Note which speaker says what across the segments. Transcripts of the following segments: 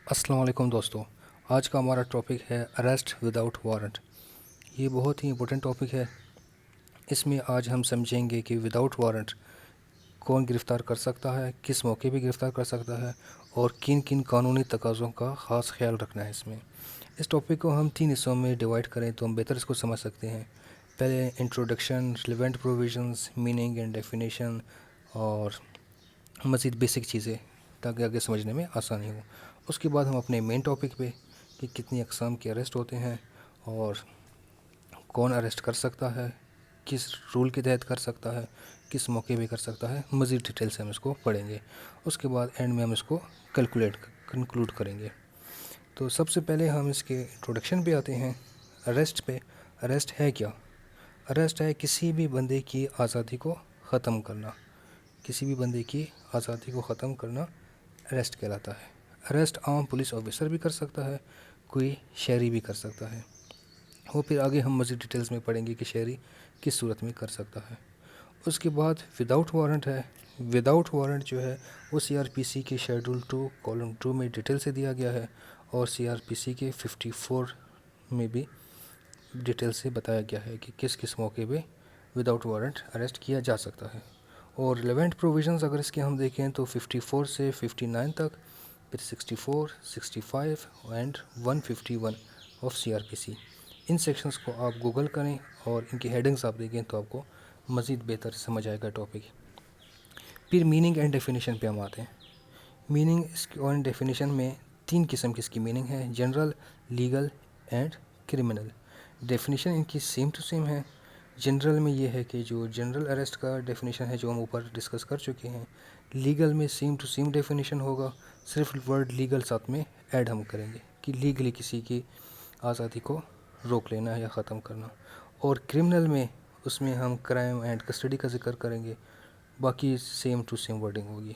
Speaker 1: السلام علیکم دوستو، آج کا ہمارا ٹاپک ہے اریسٹ وداؤٹ وارنٹ۔ یہ بہت ہی امپورٹنٹ ٹاپک ہے۔ اس میں آج ہم سمجھیں گے کہ وداؤٹ وارنٹ کون گرفتار کر سکتا ہے، کس موقع پہ گرفتار کر سکتا ہے، اور کن کن قانونی تقاضوں کا خاص خیال رکھنا ہے۔ اس ٹاپک کو ہم 3 حصوں میں ڈیوائڈ کریں تو ہم بہتر اس کو سمجھ سکتے ہیں۔ پہلے introduction, relevant provisions, meaning and definition, اور مزید بیسک چیزیں تاکہ آگے سمجھنے میں آسانی ہو۔ اس کے بعد ہم اپنے مین ٹاپک پہ کہ کتنی اقسام کے اریسٹ ہوتے ہیں اور کون اریسٹ کر سکتا ہے، کس رول کے تحت کر سکتا ہے، کس موقع پہ کر سکتا ہے، مزید ڈیٹیل سے ہم اس کو پڑھیں گے۔ اس کے بعد اینڈ میں ہم اس کو کنکلوڈ کریں گے۔ تو سب سے پہلے ہم اس کے انٹروڈکشن پہ آتے ہیں، اریسٹ پہ۔ اریسٹ ہے کیا؟ اریسٹ ہے کسی بھی بندے کی آزادی کو ختم کرنا۔ کسی بھی بندے کی آزادی کو ختم کرنا اریسٹ کہلاتا ہے۔ اریسٹ عام پولیس آفیسر بھی کر سکتا ہے، کوئی شہری بھی کر سکتا ہے۔ وہ پھر آگے ہم مزید ڈیٹیلز میں پڑھیں گے کہ شہری کس صورت میں کر سکتا ہے۔ اس کے بعد وداؤٹ وارنٹ ہے۔ وداؤٹ وارنٹ جو ہے وہ سی آر پی سی کے شیڈول 2 کالم 2 میں ڈیٹیل سے دیا گیا ہے، اور سی آر پی سی کے 54 میں بھی ڈیٹیل سے بتایا گیا ہے کہ کس کس موقع پہ وداؤٹ وارنٹ اریسٹ کیا جا سکتا ہے۔ اور ریلیونٹ پروویژنز اگر اس کے ہم دیکھیں تو 54 سے 59 تک، پھر 64، 65 and 151 of C R P C. ان سیکشنز کو آپ گوگل کریں اور ان کی ہیڈنگز آپ دیکھیں تو آپ کو مزید بہتر سمجھ آئے گا ٹاپک۔ پھر میننگ اینڈ ڈیفینیشن پہ ہم آتے ہیں۔ میننگ اینڈ ڈیفینیشن میں 3 قسم کی اس کی میننگ ہے: general, legal and criminal. Definition ان کی سیم ٹو سیم ہے۔ جنرل میں یہ ہے کہ جو جنرل اریسٹ کا ڈیفینیشن ہے جو ہم اوپر ڈسکس کر چکے ہیں۔ لیگل میں سیم ٹو سیم ڈیفینیشن ہوگا، صرف ورڈ لیگل ساتھ میں ایڈ ہم کریں گے کہ لیگلی کسی کی آزادی کو روک لینا ہے یا ختم کرنا۔ اور کرمنل میں اس میں ہم کرائم اینڈ کسٹڈی کا ذکر کریں گے، باقی سیم ٹو سیم ورڈنگ ہوگی۔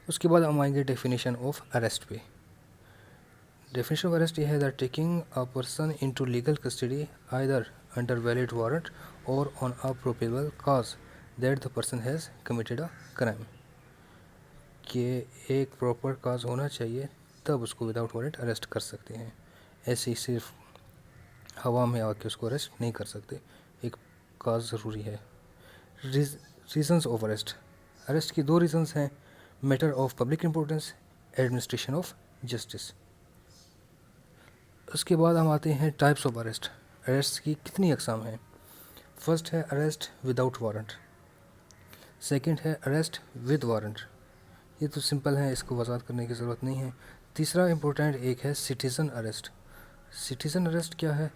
Speaker 1: اس کے بعد ہم آئیں گے ڈیفینیشن آف اریسٹ پہ۔ ڈیفینیشن آف اریسٹ یہ ہے that taking a person into legal custody either under valid warrant or on a probable cause that the person has committed a crime۔ کہ ایک پراپر کاز ہونا چاہیے تب اس کو without warrant arrest کر سکتے ہیں، ایسے ہی صرف ہوا میں آ کے اس کو اریسٹ نہیں کر سکتے، ایک کاز ضروری ہے۔ Reasons of arrest. اریسٹ کی 2 ریزنز ہیں: matter of public importance, administration of justice. اس کے بعد ہم آتے ہیں ٹائپس آف اریسٹ۔ اریسٹ کی کتنی اقسام ہیں؟ فرسٹ ہے اریسٹ وداؤٹ وارنٹ، سیکنڈ ہے اریسٹ ود وارنٹ۔ یہ تو سمپل ہے، اس کو وضاحت کرنے کی ضرورت نہیں ہے۔ تیسرا امپورٹنٹ ایک ہے سٹیزن اریسٹ۔ سٹیزن اریسٹ کیا ہے؟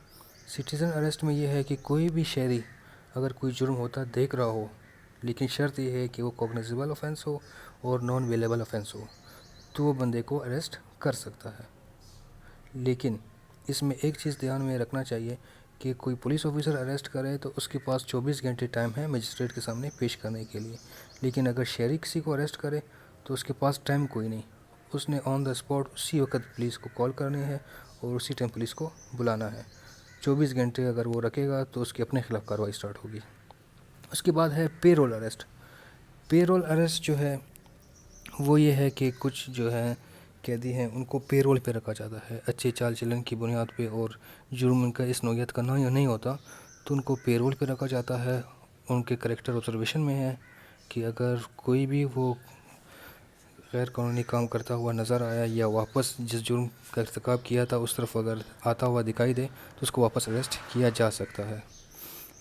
Speaker 1: سٹیزن اریسٹ میں یہ ہے کہ کوئی بھی شہری اگر کوئی جرم ہوتا دیکھ رہا ہو، لیکن شرط یہ ہے کہ وہ کوگنیزیبل آفینس ہو اور نان ویلیبل آفینس ہو، تو وہ بندے کو اریسٹ کر سکتا ہے۔ لیکن اس میں ایک چیز دھیان میں رکھنا چاہیے کہ کوئی پولیس آفیسر اریسٹ کرے تو اس کے پاس 24 گھنٹے ٹائم ہے مجسٹریٹ کے سامنے پیش کرنے کے لیے، لیکن اگر شہری کسی کو اریسٹ کرے تو اس کے پاس ٹائم کوئی نہیں، اس نے آن دا اسپاٹ اسی وقت پولیس کو کال کرنی ہے اور اسی ٹائم پولیس کو بلانا ہے۔ 24 گھنٹے اگر وہ رکھے گا تو اس کے اپنے خلاف کارروائی سٹارٹ ہوگی۔ اس کے بعد ہے پے role arrest. Parole arrest جو ہے وہ یہ ہے کہ کچھ جو ہے قیدی ہیں ان کو پے رول پہ رکھا جاتا ہے اچھے چال چلن کی بنیاد پہ، اور جرم ان کا اس نوعیت کا نہیں ہوتا تو ان کو پے رول پہ رکھا جاتا ہے۔ ان کے کریکٹر آبزرویشن میں ہے کہ اگر کوئی بھی وہ غیر قانونی کام کرتا ہوا نظر آیا یا واپس جس جرم کا ارتکاب کیا تھا اس طرف اگر آتا ہوا دکھائی دے تو اس کو واپس اریسٹ کیا جا سکتا ہے۔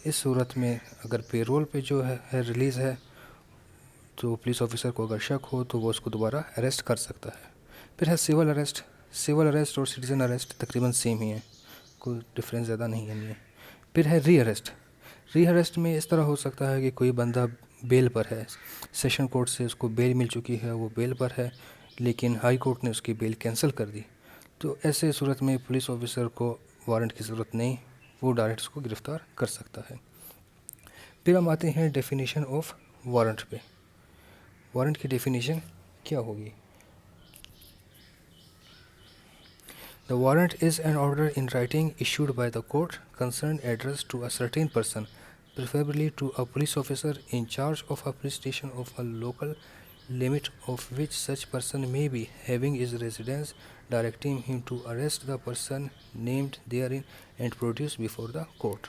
Speaker 1: اس صورت میں اگر پے رول پہ جو ہے ریلیز ہے تو پولیس آفیسر کو اگر شک ہو تو وہ اس کو دوبارہ اریسٹ کر سکتا ہے۔ پھر ہے سول اریسٹ۔ سول اریسٹ اور سٹیزن اریسٹ تقریباً سیم ہی ہیں، کوئی ڈفرینس زیادہ نہیں ہے ان میں۔ پھر ہے ری اریسٹ۔ ری اریسٹ میں اس طرح ہو سکتا ہے کہ کوئی بندہ بیل پر ہے، سیشن کورٹ سے اس کو بیل مل چکی ہے، وہ بیل پر ہے، لیکن ہائی کورٹ نے اس کی بیل کینسل کر دی، تو ایسے صورت میں پولیس آفیسر کو وارنٹ کی ضرورت نہیں، وہ ڈائریکٹ اس کو گرفتار کر سکتا ہے۔ پھر ہم آتے ہیں ڈیفینیشن آف وارنٹ پہ۔ وارنٹ کی ڈیفینیشن کیا ہوگی؟ The warrant is an order in writing issued by the court concerned addressed to a certain person, preferably to a police officer in charge of a police station of a local limit of which such person may be having his residence, directing him to arrest the person named therein and produce before the court.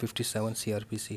Speaker 1: 57 CRPC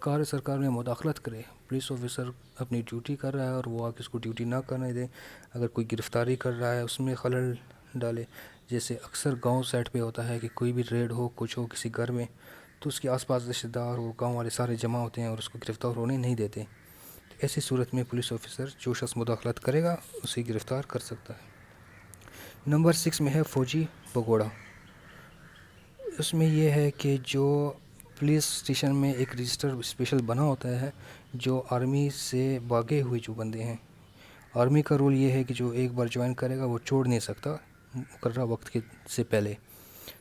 Speaker 1: کار سرکار میں مداخلت کرے. Police officer اپنی duty کر رہا ہے اور وہ آ کے اس کو ڈیوٹی نہ کرنے دے. اگر کوئی گرفتاری کر رہا ہے اس میں خلل ڈالے. جیسے اکثر گاؤں سائڈ پہ ہوتا ہے کہ کوئی بھی ریڈ ہو کچھ ہو کسی گھر میں تو اس کے آس پاس رشتہ دار وہ گاؤں والے سارے جمع ہوتے ہیں اور اس کو گرفتار ہونے نہیں دیتے. ایسی صورت میں پولیس آفیسر جو شخص مداخلت کرے گا اسے گرفتار کر سکتا ہے. نمبر 6 میں ہے فوجی پگوڑا. اس میں یہ ہے کہ جو پولیس اسٹیشن میں ایک رجسٹر اسپیشل بنا ہوتا ہے جو آرمی سے بھاگے ہوئے جو بندے ہیں. آرمی کا رول یہ ہے کہ جو ایک بار جوائن کرے گا وہ چھوڑ نہیں سکتا مقررہ وقت سے پہلے.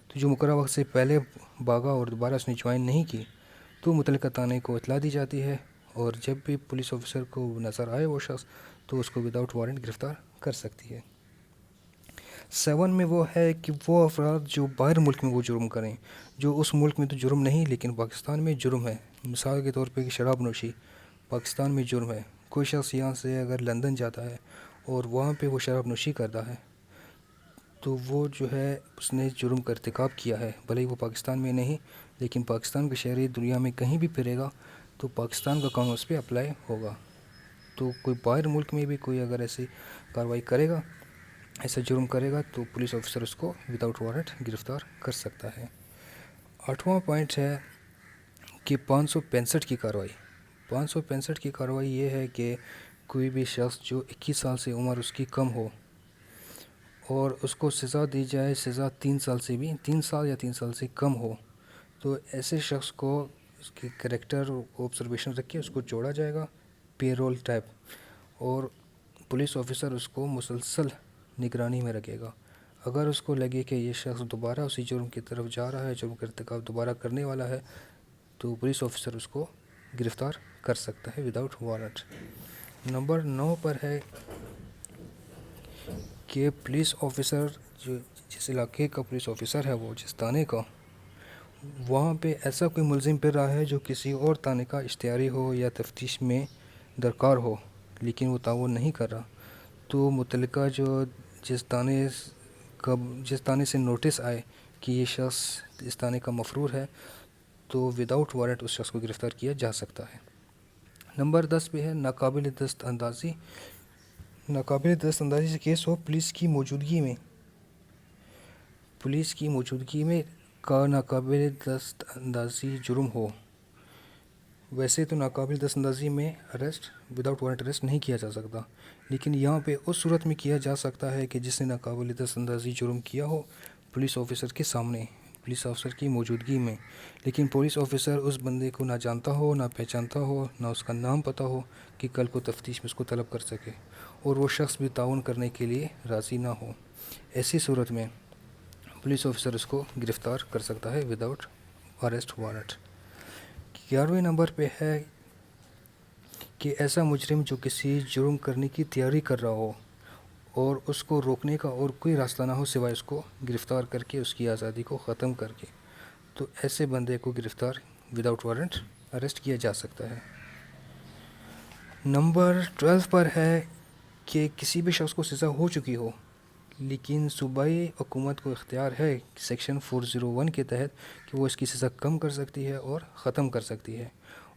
Speaker 1: تو جو مقررہ وقت سے پہلے بھاگا اور دوبارہ اس نے جوائن نہیں کی تو متعلقہ تھانے کو اطلاع دی جاتی ہے اور جب بھی پولیس آفیسر کو نظر آئے وہ شخص تو اس کو وداؤٹ وارنٹ گرفتار کر سکتی ہے. 7 میں وہ ہے کہ وہ افراد جو باہر ملک میں وہ جرم کریں جو اس ملک میں تو جرم نہیں لیکن پاکستان میں جرم ہے. مثال کے طور پہ کہ شراب نوشی پاکستان میں جرم ہے. کوئی شخص یہاں سے اگر لندن جاتا ہے اور وہاں پہ وہ شراب نوشی کرتا ہے تو وہ جو ہے اس نے جرم کا ارتکاب کیا ہے. بھلے ہی وہ پاکستان میں نہیں لیکن پاکستان کے شہری دنیا میں کہیں بھی پھرے گا تو پاکستان کا قانون اس پہ اپلائی ہوگا. تو کوئی باہر ملک میں بھی کوئی اگر ایسی کارروائی کرے گا ایسا جرم کرے گا تو پولیس آفیسر اس کو وداؤٹ وارنٹ گرفتار کر سکتا ہے. 8واں پوائنٹ ہے کہ 565 کی کارروائی. 565 کی کارروائی یہ ہے کہ کوئی بھی شخص جو 21 سال سے عمر اس کی کم ہو اور اس کو سزا دی جائے سزا 3 سال سے بھی 3 سال یا 3 سال سے کم ہو تو ایسے شخص کو اس کے کریکٹر کو آبزرویشن رکھ کے اس کو جوڑا جائے گا پے رول ٹائپ اور پولیس آفیسر اس کو مسلسل نگرانی میں رکھے گا. اگر اس کو لگے کہ یہ شخص دوبارہ اسی جرم کی طرف جا رہا ہے جرم کا ارتکاب دوبارہ کرنے والا ہے تو پولیس آفیسر اس کو گرفتار کر سکتا ہے وداؤٹ وارنٹ. نمبر 9 پر ہے کہ پولیس آفیسر جو جس علاقے کا پولیس آفیسر ہے وہ جس تھانے کا وہاں پہ ایسا کوئی ملزم پھر رہا ہے جو کسی اور تھانے کا اشتہاری ہو یا تفتیش میں درکار ہو لیکن وہ تعاون نہیں کر رہا تو متعلقہ جو جس تھانے سے نوٹس آئے کہ یہ شخص اس تھانے کا مفرور ہے تو وداؤٹ وارنٹ اس شخص کو گرفتار کیا جا سکتا ہے. نمبر 10 پہ ہے ناقابل دست اندازی. ناقابل دست اندازی سے کیس ہو پولیس کی موجودگی میں کا ناقابل دست اندازی جرم ہو. ویسے تو ناقابل دست اندازی میں اریسٹ وداؤٹ وارنٹ اریسٹ نہیں کیا جا سکتا لیکن یہاں پہ اس صورت میں کیا جا سکتا ہے کہ جس نے ناقابل دست اندازی جرم کیا ہو پولیس آفیسر کے سامنے پولیس آفیسر کی موجودگی میں لیکن پولیس آفیسر اس بندے کو نہ جانتا ہو نہ پہچانتا ہو نہ اس کا نام پتہ ہو کہ کل کو تفتیش میں اس کو طلب کر سکے اور وہ شخص بھی تعاون کرنے کے لیے راضی نہ ہو. ایسی صورت میں پولیس آفیسر اس کو گرفتار کر سکتا ہے وداؤٹ اریسٹ وارنٹ. 11ویں نمبر پہ ہے کہ ایسا مجرم جو کسی جرم کرنے کی تیاری کر رہا ہو اور اس کو روکنے کا اور کوئی راستہ نہ ہو سوائے اس کو گرفتار کر کے اس کی آزادی کو ختم کر کے تو ایسے بندے کو گرفتار وداؤٹ وارنٹ اریسٹ کیا جا سکتا ہے. نمبر 12 پر ہے کہ کسی بھی شخص کو سزا ہو چکی ہو لیکن صوبائی حکومت کو اختیار ہے سیکشن 401 کے تحت کہ وہ اس کی سزا کم کر سکتی ہے اور ختم کر سکتی ہے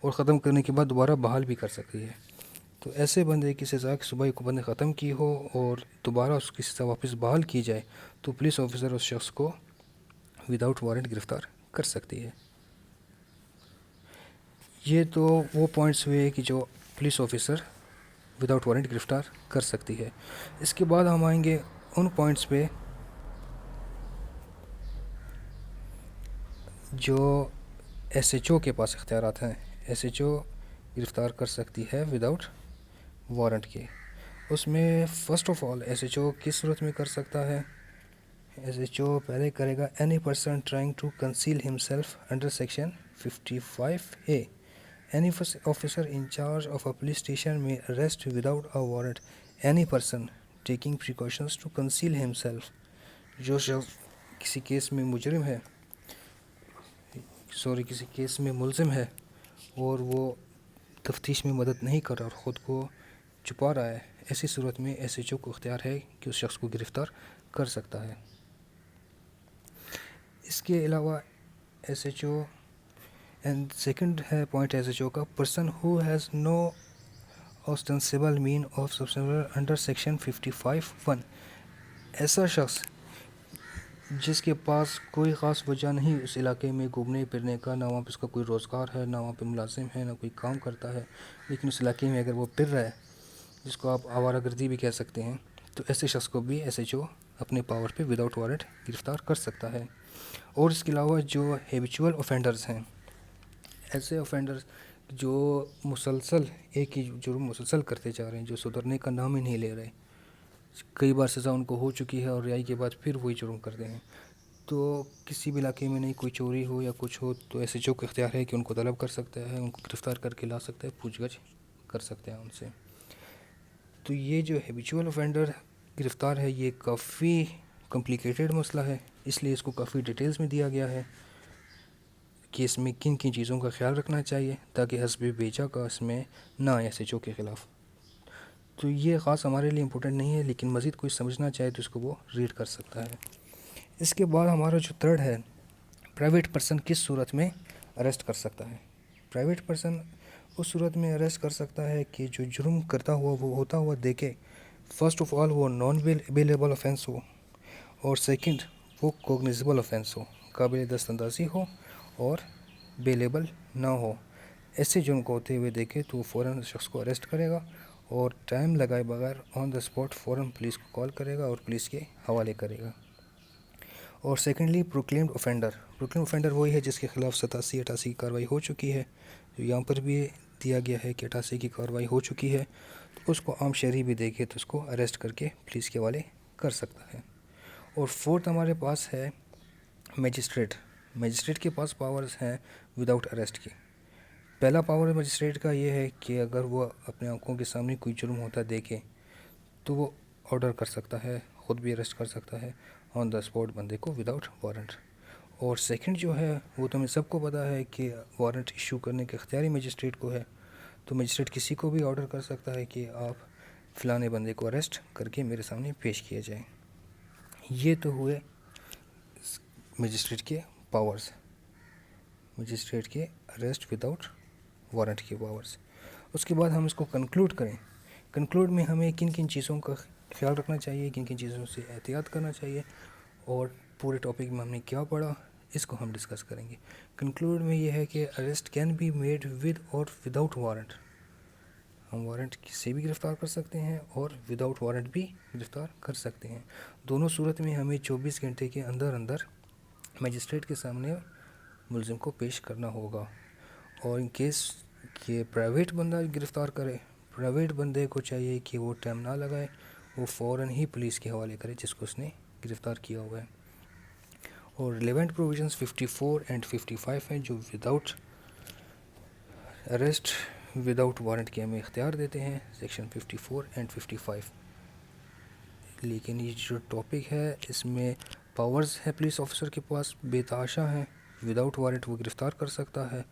Speaker 1: اور ختم کرنے کے بعد دوبارہ بحال بھی کر سکتی ہے. تو ایسے بندے کی سزا صوبائی حکومت نے ختم کی ہو اور دوبارہ اس کی سزا واپس بحال کی جائے تو پولیس آفیسر اس شخص کو وداؤٹ وارنٹ گرفتار کر سکتی ہے. یہ تو وہ پوائنٹس ہوئے کہ جو پولیس آفیسر وداؤٹ وارنٹ گرفتار کر سکتی ہے. اس کے بعد ہم آئیں گے ان پوائنٹس پہ جو ایس ایچ او کے پاس اختیارات ہیں. ایس ایچ او گرفتار کر سکتی ہے وداؤٹ وارنٹ کے. اس میں first of all S H O کس صورت میں کر سکتا ہے. ایس ایچ او پہلے کرے گا any person trying to conceal himself under section 55A. Any officer in charge of a police station may arrest without a warrant any person taking precautions to conceal himself. جو شخص کسی case میں مجرم ہے کسی کیس میں ملزم ہے اور وہ تفتیش میں مدد نہیں کر رہا اور خود کو چھپا رہا ہے ایسی صورت میں ایس ایچ او کو اختیار ہے کہ اس شخص کو گرفتار کر سکتا ہے. اس کے علاوہ S H O and second ہے پوائنٹ ایس ایچ او کا، person who has no ostensible mean of substantial under section 55(1)، ایسا شخص جس کے پاس کوئی خاص وجہ نہیں اس علاقے میں گھومنے پھرنے کا، نہ وہاں پہ اس کا کوئی روزگار ہے، نہ وہاں پہ ملازم ہے، نہ کوئی کام کرتا ہے، لیکن اس علاقے میں اگر وہ پھر رہا ہے، جس کو آپ آوارہ گردی بھی کہہ سکتے ہیں، تو ایسے شخص کو بھی ایس ایچ او اپنے پاور پہ وداؤٹ وارنٹ گرفتار کر سکتا ہے۔ اور اس کے علاوہ جو ہیبیچول اوفینڈرز ہیں، ایسے اوفینڈرز جو مسلسل ایک ہی جرم مسلسل کرتے جا رہے ہیں، جو سدھرنے کا نام ہی نہیں لے رہے، کئی بار سزا ان کو ہو چکی ہے اور رہائی کے بعد پھر وہی جرم کرتے ہیں، تو کسی بھی علاقے میں نہیں، کوئی چوری ہو یا کچھ ہو، تو ایسے جو اختیار ہے کہ ان کو طلب کر سکتا ہے، ان کو گرفتار کر کے لا سکتا ہے، پوچھ گچھ کر سکتے ہیں ان سے۔ تو یہ جو ہیبیچول اوفینڈر گرفتار ہے، یہ کافی کمپلیکیٹڈ مسئلہ ہے، اس لیے اس کو کافی ڈیٹیلز میں دیا گیا ہے کہ اس میں کن کن چیزوں کا خیال رکھنا چاہیے تاکہ حسب بیجا کا اس میں نہ آئے ایس ایچ او کے خلاف۔ تو یہ خاص ہمارے لیے امپورٹنٹ نہیں ہے، لیکن مزید کوئی سمجھنا چاہے تو اس کو وہ ریڈ کر سکتا ہے۔ اس کے بعد ہمارا جو تھرڈ ہے، پرائیویٹ پرسن کس صورت میں اریسٹ کر سکتا ہے۔ پرائیویٹ پرسن اس صورت میں اریسٹ کر سکتا ہے کہ جو جرم کرتا ہوا وہ ہوتا ہوا دیکھے، فرسٹ آف آل وہ نان بیلیبل آفینس ہو، اور سیکنڈ وہ کوگنیزیبل آفینس ہو، قابل دست اندازی ہو اور بیلیبل نہ ہو۔ ایسے جرم کو ہوتے ہوئے دیکھے تو وہ فوراً شخص کو اریسٹ کرے گا اور ٹائم لگائے بغیر آن دا اسپاٹ فوراً پولیس کو کال کرے گا اور پولیس کے حوالے کرے گا۔ اور سیکنڈلی پروکلیمڈ اوفینڈر وہی ہے جس کے خلاف 87-88 کی کارروائی ہو چکی ہے، جو یہاں پر بھی دیا گیا ہے کہ 88 کی کارروائی ہو چکی ہے، تو اس کو عام شہری بھی دیکھے تو اس کو اریسٹ کر کے پولیس کے حوالے کر سکتا ہے۔ اور فورتھ ہمارے پاس ہے میجسٹریٹ کے پاس پاورز ہیں وداؤٹ اریسٹ کی۔ پہلا پاور میجسٹریٹ کا یہ ہے کہ اگر وہ اپنے آنکھوں کے سامنے کوئی جرم ہوتا دیکھے تو وہ آرڈر کر سکتا ہے، خود بھی اریسٹ کر سکتا ہے آن دا اسپاٹ بندے کو وداؤٹ وارنٹ۔ اور سیکنڈ جو ہے وہ تو ہمیں سب کو پتہ ہے کہ وارنٹ ایشو کرنے کے اختیاری میجسٹریٹ کو ہے، تو میجسٹریٹ کسی کو بھی آرڈر کر سکتا ہے کہ آپ فلانے بندے کو اریسٹ کر کے میرے سامنے پیش کیا جائے۔ یہ تو ہوئے میجسٹریٹ کے پاورز، میجسٹریٹ کے اریسٹ وداؤٹ وارنٹ کے پاورز۔ اس کے بعد ہم اس کو کنکلوڈ کریں، کنکلوڈ میں ہمیں کن کن چیزوں کا خیال رکھنا چاہیے، کن کن چیزوں سے احتیاط کرنا چاہیے، اور پورے ٹاپک میں ہم نے کیا پڑھا اس کو ہم ڈسکس کریں گے۔ کنکلوڈ میں یہ ہے کہ arrest can be made with or without warrant, ہم وارنٹ سے بھی گرفتار کر سکتے ہیں اور وداؤٹ وارنٹ بھی گرفتار کر سکتے ہیں۔ دونوں صورت میں ہمیں 24 گھنٹے کے اندر میجسٹریٹ کے سامنے ملزم کو پیش کرنا ہوگا۔ اور ان کیس کہ پرائیویٹ بندہ گرفتار کرے، پرائیویٹ بندے کو چاہیے کہ وہ ٹائم نہ لگائے، وہ فوراً ہی پولیس کے حوالے کرے جس کو اس نے گرفتار کیا ہوا ہے۔ اور ریلیونٹ پروویژنس 54 اینڈ 55 ہیں جو وداؤٹ اریسٹ وداؤٹ وارنٹ کے ہمیں اختیار دیتے ہیں، سیکشن 54 اینڈ 55۔ لیکن یہ جو ٹاپک ہے اس میں پاورز ہے پولیس آفیسر کے پاس بے تحاشا ہیں، وداؤٹ وارنٹ وہ گرفتار کر سکتا ہے،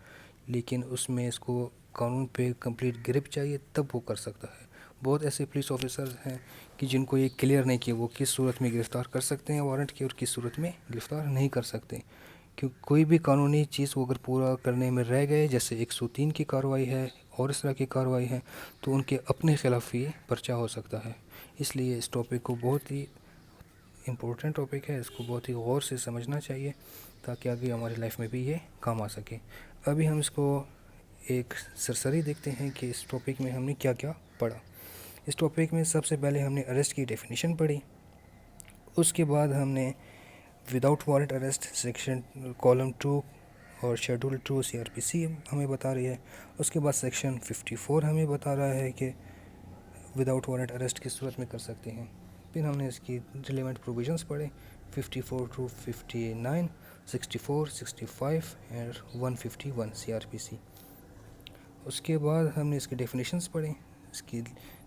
Speaker 1: لیکن اس میں اس کو قانون پہ کمپلیٹ گرپ چاہیے تب وہ کر سکتا ہے۔ بہت ایسے پولیس آفیسرز ہیں کہ جن کو یہ کلیئر نہیں کہ وہ کس صورت میں گرفتار کر سکتے ہیں وارنٹ کی اور کس صورت میں گرفتار نہیں کر سکتے، کیونکہ کوئی بھی قانونی چیز کو اگر پورا کرنے میں رہ گئے، جیسے 103 کی کارروائی ہے اور اس طرح کی کارروائی ہے، تو ان کے اپنے خلاف یہ پرچہ ہو سکتا ہے۔ اس لیے اس ٹاپک کو بہت ہی امپورٹنٹ ٹاپک ہے، اس کو بہت ہی غور سے سمجھنا چاہیے تاکہ آگے ہماری لائف میں بھی یہ کام آ سکے۔ ابھی ہم اس کو ایک سرسری دیکھتے ہیں کہ اس ٹاپک میں ہم نے کیا کیا پڑھا۔ اس ٹاپک میں سب سے پہلے ہم نے اریسٹ کی ڈیفینیشن پڑھی، اس کے بعد ہم نے without warrant arrest section column 2 اور شیڈول 2 CRPC ہمیں بتا رہی ہے، اس کے بعد سیکشن 54 ہمیں بتا رہا ہے کہ وداؤٹ وارنٹ اریسٹ کس صورت میں کر سکتے ہیں۔ پھر ہم نے اس کی ریلیونٹ پروویژنس پڑھے 54 to 59، 64، 65 اور 151 CRPC۔ اس کے بعد ہم نے اس کی ڈیفینیشنز پڑھی، اس کی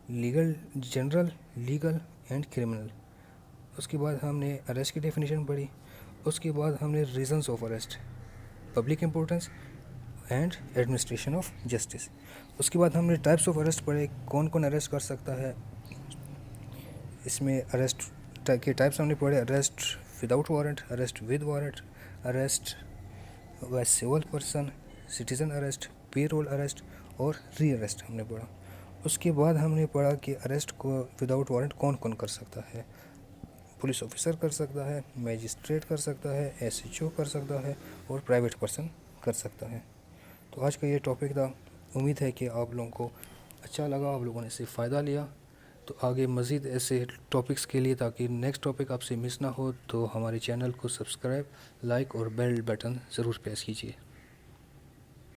Speaker 1: legal, general, legal and criminal. اس کے بعد ہم نے اریسٹ کی ڈیفینیشن پڑھی، اس کے بعد ہم نے reasons of arrest, public importance and administration of justice. اس کے بعد ہم نے ٹائپس آف اریسٹ پڑھے، کون کون اریسٹ کر سکتا ہے۔ اس میں اریسٹ کے ٹائپس ہم نے پڑھے، arrest without warrant, arrest with warrant, arrest by civil person, citizen arrest, parole arrest اور ری اریسٹ ہم نے پڑھا۔ اس کے بعد ہم نے پڑھا کہ اریسٹ کو وداؤٹ وارنٹ کون کون کر سکتا ہے۔ پولیس آفیسر کر سکتا ہے، میجسٹریٹ کر سکتا ہے، ایس ایچ او کر سکتا ہے اور پرائیویٹ پرسن کر سکتا ہے۔ تو آج کا یہ ٹاپک تھا، امید ہے کہ آپ لوگوں کو اچھا لگا، آپ لوگوں نے اس سے فائدہ لیا۔ تو آگے مزید ایسے ٹاپکس کے لیے، تاکہ نیکسٹ ٹاپک آپ سے مس نہ ہو، تو ہمارے چینل کو سبسکرائب، لائک اور بیل بٹن ضرور پریس کیجیے۔